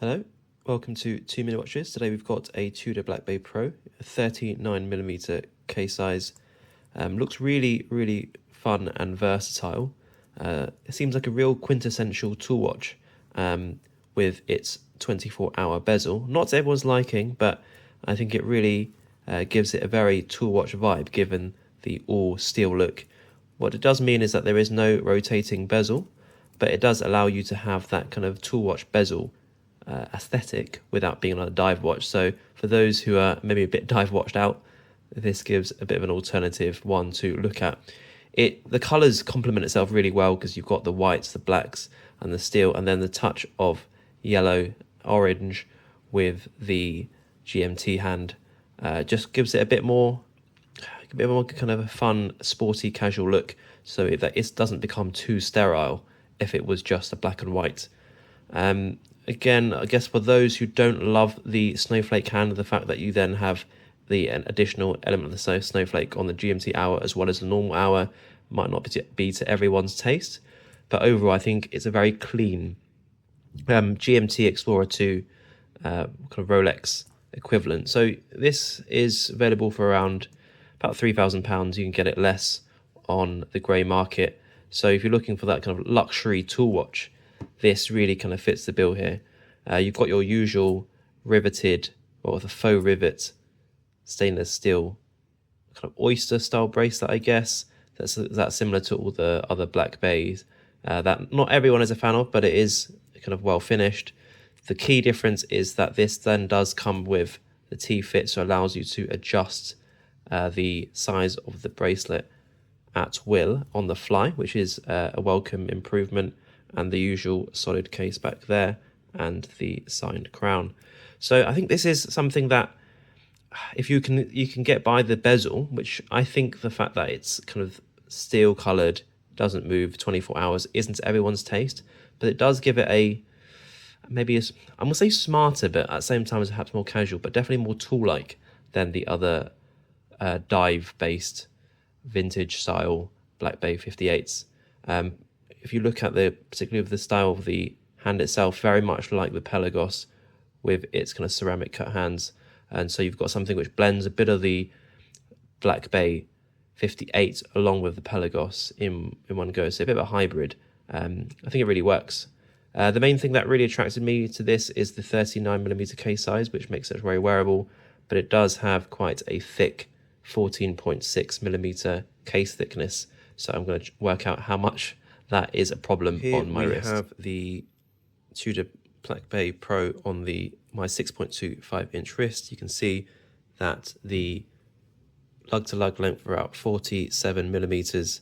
Hello, welcome to 2 Minute Watches. Today we've got a Tudor Black Bay Pro, a 39mm case size. Looks really fun and versatile. It seems like a real quintessential tool watch with its 24-hour bezel. Not to everyone's liking, but I think it really gives it a very tool watch vibe given the all steel look. What it does mean is that there is no rotating bezel, but it does allow you to have that kind of tool watch bezel aesthetic without being on a dive watch. So for those who are maybe a bit dive watched out, this gives a bit of an alternative one to look at. The colours complement itself really well because you've got the whites, the blacks and the steel, and then the touch of yellow, orange with the GMT hand just gives it a bit more kind of a fun, sporty, casual look, so that it doesn't become too sterile if it was just a black and white. Again, I guess for those who don't love the snowflake hand, the fact that you then have an additional element of the snowflake on the GMT hour as well as the normal hour might not be to everyone's taste. But overall, I think it's a very clean GMT Explorer 2 kind of Rolex equivalent. So this is available for around about £3,000. You can get it less on the grey market. So if you're looking for that kind of luxury tool watch, this really kind of fits the bill here. You've got your usual riveted, or the faux rivet, stainless steel kind of oyster style bracelet, I guess. That's similar to all the other Black Bays that not everyone is a fan of, but it is kind of well finished. The key difference is that this then does come with the T-fit, so allows you to adjust the size of the bracelet at will on the fly, which is a welcome improvement, and the usual solid case back there and the signed crown. So I think this is something that if you can get by the bezel, which I think the fact that it's kind of steel colored, doesn't move 24 hours isn't everyone's taste, but it does give it a maybe I'm gonna say smarter, but at the same time perhaps more casual, but definitely more tool-like than the other dive-based vintage style Black Bay 58s. If you look at particularly with the style of the hand itself, very much like the Pelagos with its kind of ceramic cut hands. And so you've got something which blends a bit of the Black Bay 58 along with the Pelagos in one go. So a bit of a hybrid. I think it really works. The main thing that really attracted me to this is the 39mm case size, which makes it very wearable, but it does have quite a thick 14.6mm case thickness. So I'm going to work out how much that is a problem on my wrist. Here we have the Tudor Black Bay Pro on my 6.25-inch wrist. You can see that the lug-to-lug length for about 47mm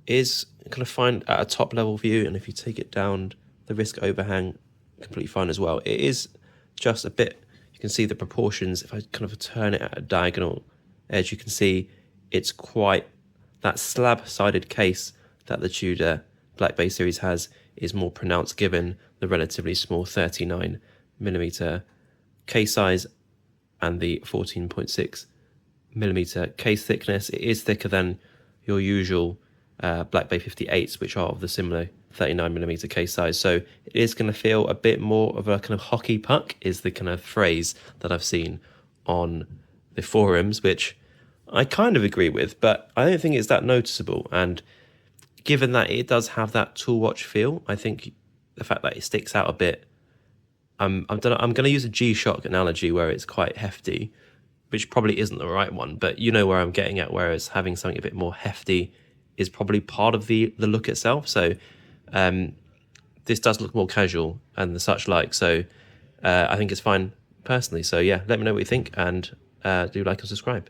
is kind of fine at a top-level view, and if you take it down, the wrist overhang, completely fine as well. It is just a bit, you can see the proportions. If I kind of turn it at a diagonal edge, you can see it's quite, that slab-sided case that the Tudor Black Bay series has is more pronounced given the relatively small 39mm case size and the 14.6mm case thickness. It is thicker than your usual Black Bay 58s, which are of the similar 39mm case size. So it is going to feel a bit more of a kind of hockey puck, is the kind of phrase that I've seen on the forums, which I kind of agree with, but I don't think it's that noticeable. And given that it does have that tool watch feel, I think the fact that it sticks out a bit, I'm going to use a G-Shock analogy where it's quite hefty, which probably isn't the right one, but you know where I'm getting at, whereas having something a bit more hefty is probably part of the look itself. So this does look more casual and the such like, so I think it's fine personally. So yeah, let me know what you think, and do like and subscribe.